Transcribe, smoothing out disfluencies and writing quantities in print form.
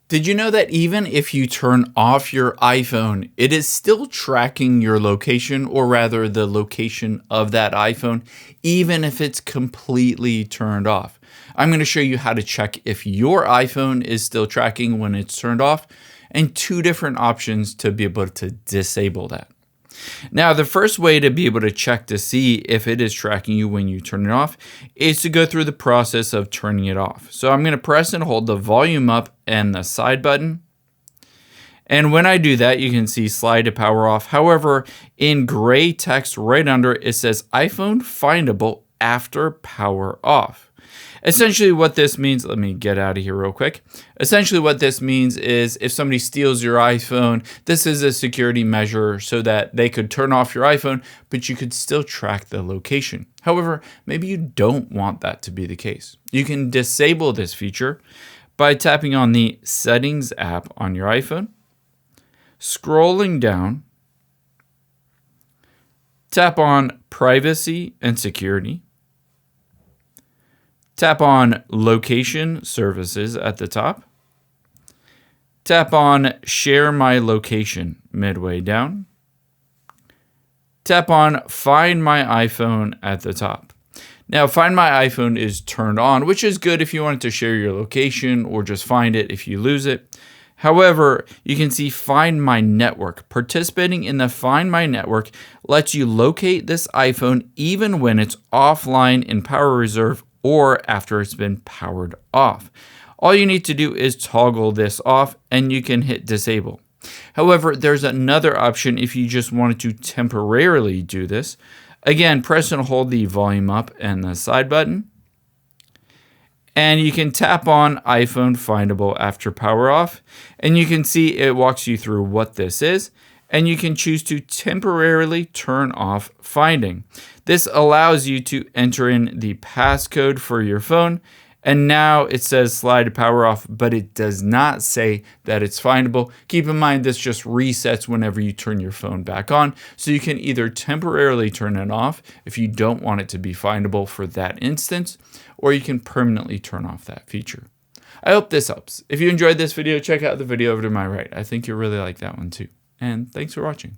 Did you know that even if you turn off your iPhone, it is still tracking your location, or rather the location of that iPhone, even if it's completely turned off? I'm going to show you how to check if your iPhone is still tracking when it's turned off, and two different options to be able to disable that. Now, the first way to be able to check to see if it is tracking you when you turn it off is to go through the process of turning it off. So I'm going to press and hold the volume up and the side button. And when I do that, you can see slide to power off. However, in gray text right under it, it says iPhone findable after power off. Essentially what this means, let me get out of here real quick. Essentially what this means is if somebody steals your iPhone, this is a security measure so that they could turn off your iPhone, but you could still track the location. However, maybe you don't want that to be the case. You can disable this feature by tapping on the Settings app on your iPhone, scrolling down, tap on Privacy and Security, tap on Location Services at the top. Tap on Share My Location midway down. Tap on Find My iPhone at the top. Now, Find My iPhone is turned on, which is good if you wanted to share your location or just find it if you lose it. However, you can see Find My Network. Participating in the Find My Network lets you locate this iPhone even when it's offline in power reserve or after it's been powered off. All you need to do is toggle this off and you can hit disable. However, there's another option if you just wanted to temporarily do this. Again, press and hold the volume up and the side button. And you can tap on iPhone findable after power off. And you can see it walks you through what this is. And you can choose to temporarily turn off finding. This allows you to enter in the passcode for your phone, and now it says slide to power off, but it does not say that it's findable. Keep in mind this just resets whenever you turn your phone back on, so you can either temporarily turn it off if you don't want it to be findable for that instance, or you can permanently turn off that feature. I hope this helps. If you enjoyed this video, check out the video over to my right. I think you'll really like that one too. And thanks for watching.